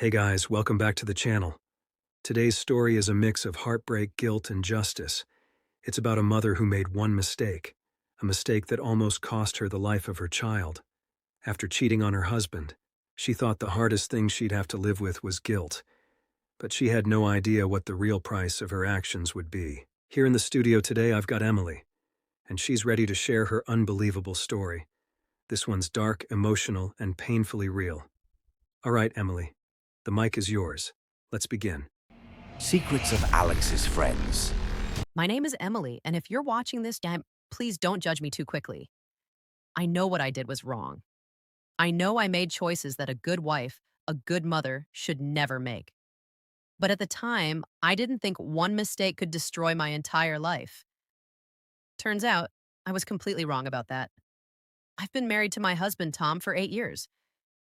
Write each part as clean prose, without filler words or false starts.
Hey guys, welcome back to the channel. Today's story is a mix of heartbreak, guilt, and justice. It's about a mother who made one mistake, a mistake that almost cost her the life of her child. After cheating on her husband, she thought the hardest thing she'd have to live with was guilt, but she had no idea what the real price of her actions would be. Here in the studio today, I've got Emily, and she's ready to share her unbelievable story. This one's dark, emotional, and painfully real. All right, Emily, the mic is yours. Let's begin. Secrets of Alex's Friends. My name is Emily, and if you're watching this, please don't judge me too quickly. I know what I did was wrong. I know I made choices that a good wife, a good mother, should never make. But at the time, I didn't think one mistake could destroy my entire life. Turns out, I was completely wrong about that. I've been married to my husband, Tom, for 8 years.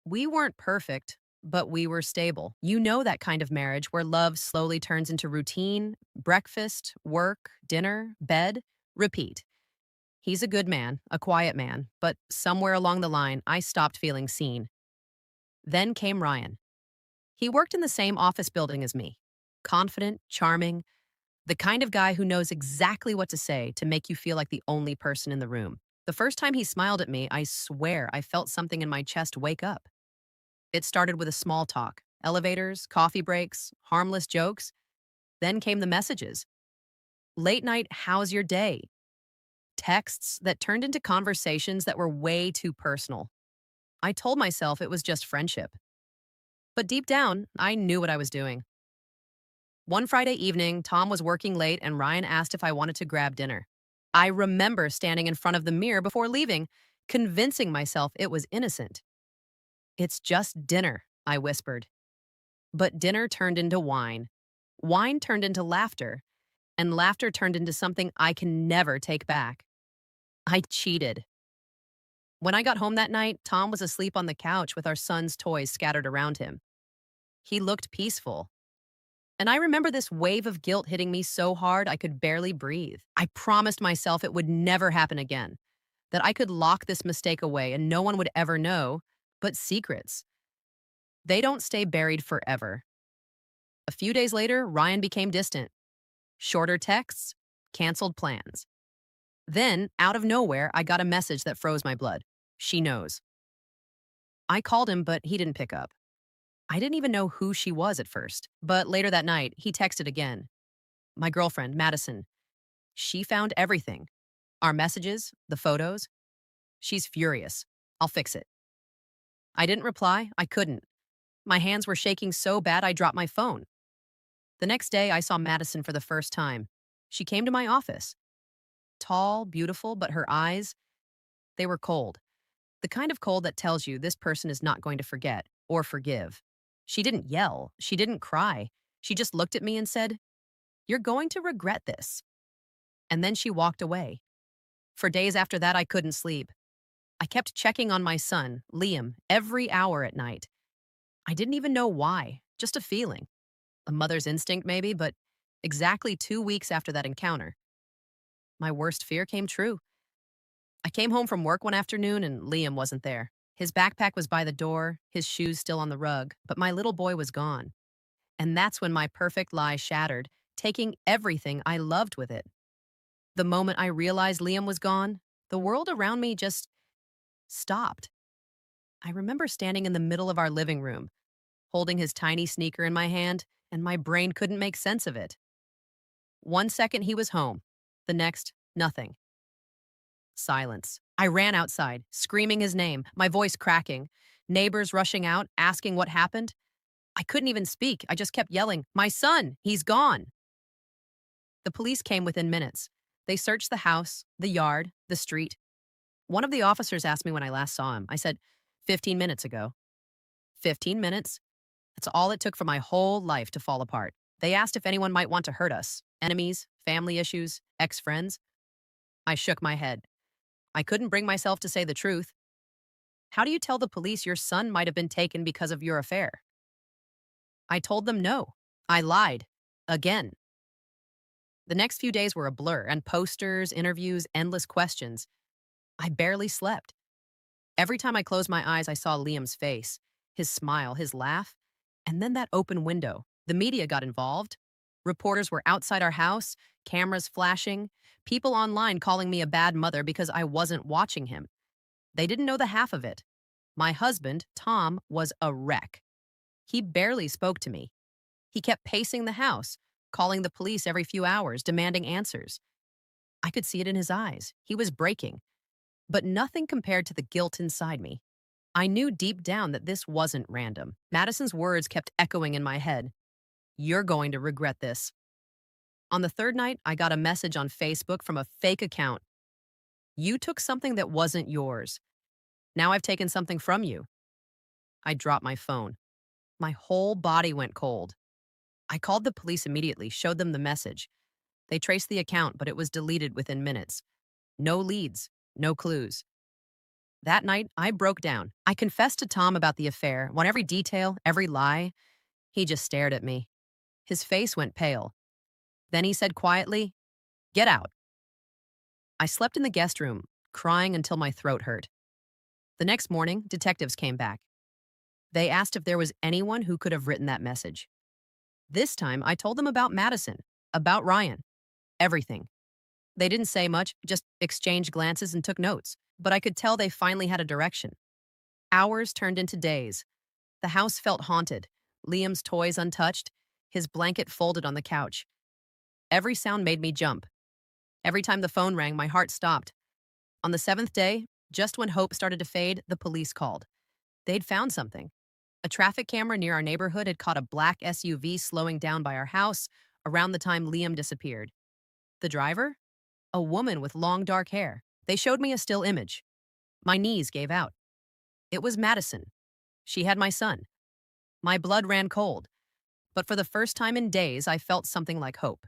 We weren't perfect, but we were stable. You know that kind of marriage where love slowly turns into routine, breakfast, work, dinner, bed, repeat. He's a good man, a quiet man, but somewhere along the line, I stopped feeling seen. Then came Ryan. He worked in the same office building as me. Confident, charming, the kind of guy who knows exactly what to say to make you feel like the only person in the room. The first time he smiled at me, I swear I felt something in my chest wake up. It started with a small talk, elevators, coffee breaks, harmless jokes. Then came the messages. Late night, how's your day? Texts that turned into conversations that were way too personal. I told myself it was just friendship. But deep down, I knew what I was doing. One Friday evening, Tom was working late and Ryan asked if I wanted to grab dinner. I remember standing in front of the mirror before leaving, convincing myself it was innocent. It's just dinner, I whispered. But dinner turned into wine. Wine turned into laughter. And laughter turned into something I can never take back. I cheated. When I got home that night, Tom was asleep on the couch with our son's toys scattered around him. He looked peaceful. And I remember this wave of guilt hitting me so hard I could barely breathe. I promised myself it would never happen again, that I could lock this mistake away and no one would ever know, but secrets. They don't stay buried forever. A few days later, Ryan became distant. Shorter texts, canceled plans. Then, out of nowhere, I got a message that froze my blood. She knows. I called him, but he didn't pick up. I didn't even know who she was at first, but later that night, he texted again. My girlfriend, Madison. She found everything. Our messages, the photos. She's furious. I'll fix it. I didn't reply. I couldn't. My hands were shaking so bad I dropped my phone. The next day, I saw Madison for the first time. She came to my office. Tall, beautiful, but her eyes, they were cold. The kind of cold that tells you this person is not going to forget or forgive. She didn't yell. She didn't cry. She just looked at me and said, "You're going to regret this." And then she walked away. For days after that, I couldn't sleep. I kept checking on my son, Liam, every hour at night. I didn't even know why, just a feeling. A mother's instinct, maybe, but exactly 2 weeks after that encounter, my worst fear came true. I came home from work one afternoon and Liam wasn't there. His backpack was by the door, his shoes still on the rug, but my little boy was gone. And that's when my perfect lie shattered, taking everything I loved with it. The moment I realized Liam was gone, the world around me just stopped. I remember standing in the middle of our living room, holding his tiny sneaker in my hand, and my brain couldn't make sense of it. One second he was home, the next, nothing. Silence. I ran outside, screaming his name, my voice cracking. Neighbors rushing out, asking what happened. I couldn't even speak. I just kept yelling, "My son, he's gone." The police came within minutes. They searched the house, the yard, the street. One of the officers asked me when I last saw him. I said, 15 minutes ago. 15 minutes? That's all it took for my whole life to fall apart. They asked if anyone might want to hurt us. Enemies, family issues, ex-friends. I shook my head. I couldn't bring myself to say the truth. How do you tell the police your son might have been taken because of your affair? I told them no. I lied. Again. The next few days were a blur, and posters, interviews, endless questions. I barely slept. Every time I closed my eyes, I saw Liam's face, his smile, his laugh. And then that open window. The media got involved. Reporters were outside our house, cameras flashing, people online calling me a bad mother because I wasn't watching him. They didn't know the half of it. My husband, Tom, was a wreck. He barely spoke to me. He kept pacing the house, calling the police every few hours, demanding answers. I could see it in his eyes. He was breaking, but nothing compared to the guilt inside me. I knew deep down that this wasn't random. Madison's words kept echoing in my head. You're going to regret this. On the third night, I got a message on Facebook from a fake account. You took something that wasn't yours. Now I've taken something from you. I dropped my phone. My whole body went cold. I called the police immediately, showed them the message. They traced the account, but it was deleted within minutes. No leads, no clues. That night, I broke down. I confessed to Tom about the affair, want every detail, every lie. He just stared at me. His face went pale. Then he said quietly, "Get out." I slept in the guest room, crying until my throat hurt. The next morning, detectives came back. They asked if there was anyone who could have written that message. This time, I told them about Madison, about Ryan, everything. They didn't say much, just exchanged glances and took notes, but I could tell they finally had a direction. Hours turned into days. The house felt haunted, Liam's toys untouched, his blanket folded on the couch. Every sound made me jump. Every time the phone rang, my heart stopped. On the seventh day, just when hope started to fade, the police called. They'd found something. A traffic camera near our neighborhood had caught a black SUV slowing down by our house around the time Liam disappeared. The driver? A woman with long dark hair. They showed me a still image. My knees gave out. It was Madison. She had my son. My blood ran cold. But for the first time in days, I felt something like hope.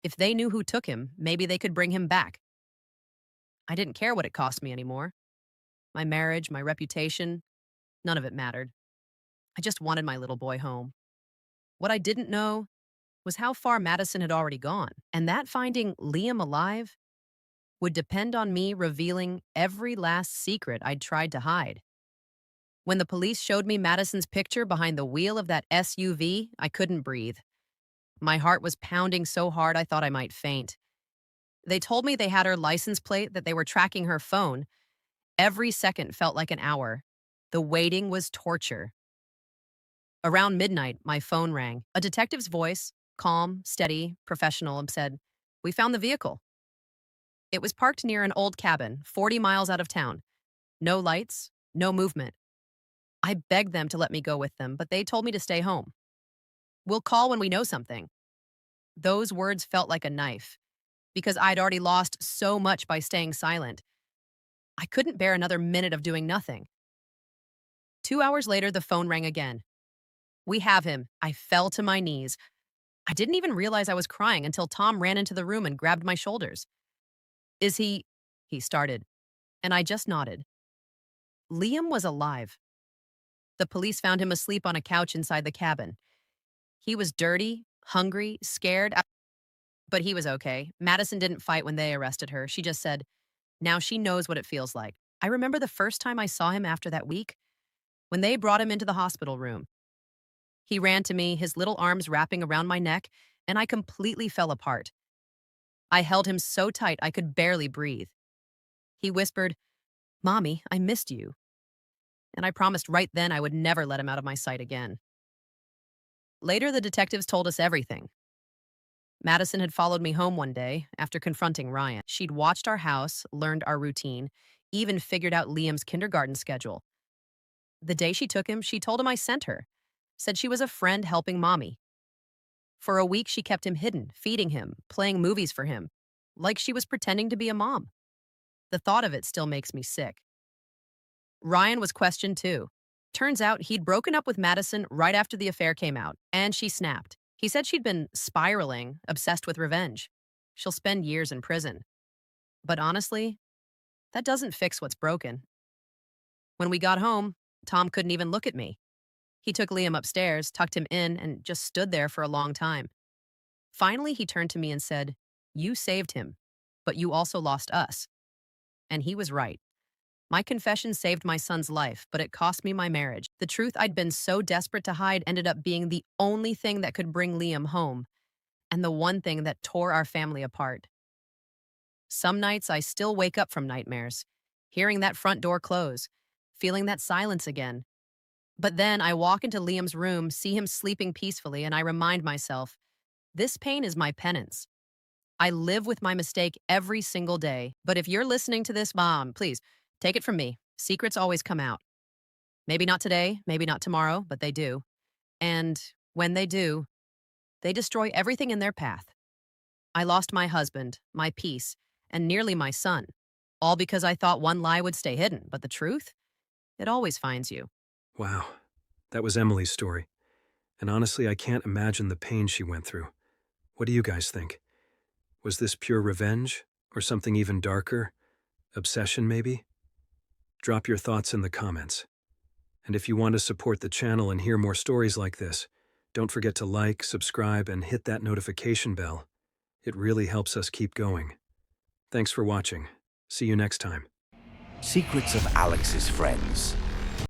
If they knew who took him, maybe they could bring him back. I didn't care what it cost me anymore. My marriage, my reputation, none of it mattered. I just wanted my little boy home. What I didn't know was how far Madison had already gone, and that finding Liam alive would depend on me revealing every last secret I'd tried to hide. When the police showed me Madison's picture behind the wheel of that SUV, I couldn't breathe. My heart was pounding so hard I thought I might faint. They told me they had her license plate, that they were tracking her phone. Every second felt like an hour. The waiting was torture. Around midnight, my phone rang. A detective's voice, calm, steady, professional, said, "We found the vehicle." It was parked near an old cabin, 40 miles out of town. No lights, no movement. I begged them to let me go with them, but they told me to stay home. "We'll call when we know something." Those words felt like a knife, because I'd already lost so much by staying silent. I couldn't bear another minute of doing nothing. 2 hours later, the phone rang again. "We have him." I fell to my knees. I didn't even realize I was crying until Tom ran into the room and grabbed my shoulders. "Is he started, and I just nodded. Liam was alive. The police found him asleep on a couch inside the cabin. He was dirty, hungry, scared, but he was okay. Madison didn't fight when they arrested her. She just said, now she knows what it feels like. I remember the first time I saw him after that week, when they brought him into the hospital room. He ran to me, his little arms wrapping around my neck, and I completely fell apart. I held him so tight I could barely breathe. He whispered, "Mommy, I missed you." And I promised right then I would never let him out of my sight again. Later, the detectives told us everything. Madison had followed me home one day after confronting Ryan. She'd watched our house, learned our routine, even figured out Liam's kindergarten schedule. The day she took him, she told him I sent her, said she was a friend helping Mommy. For a week, she kept him hidden, feeding him, playing movies for him, like she was pretending to be a mom. The thought of it still makes me sick. Ryan was questioned too. Turns out he'd broken up with Madison right after the affair came out, and she snapped. He said she'd been spiraling, obsessed with revenge. She'll spend years in prison. But honestly, that doesn't fix what's broken. When we got home, Tom couldn't even look at me. He took Liam upstairs, tucked him in, and just stood there for a long time. Finally, he turned to me and said, "You saved him, but you also lost us." And he was right. My confession saved my son's life, but it cost me my marriage. The truth I'd been so desperate to hide ended up being the only thing that could bring Liam home, and the one thing that tore our family apart. Some nights I still wake up from nightmares, hearing that front door close, feeling that silence again. But then I walk into Liam's room, see him sleeping peacefully, and I remind myself, this pain is my penance. I live with my mistake every single day. But if you're listening to this, Mom, please take it from me. Secrets always come out. Maybe not today, maybe not tomorrow, but they do. And when they do, they destroy everything in their path. I lost my husband, my peace, and nearly my son, all because I thought one lie would stay hidden. But the truth? It always finds you. Wow, that was Emily's story. And honestly, I can't imagine the pain she went through. What do you guys think? Was this pure revenge? Or something even darker? Obsession, maybe? Drop your thoughts in the comments. And if you want to support the channel and hear more stories like this, don't forget to like, subscribe, and hit that notification bell. It really helps us keep going. Thanks for watching. See you next time. Secrets of Alex's Friends.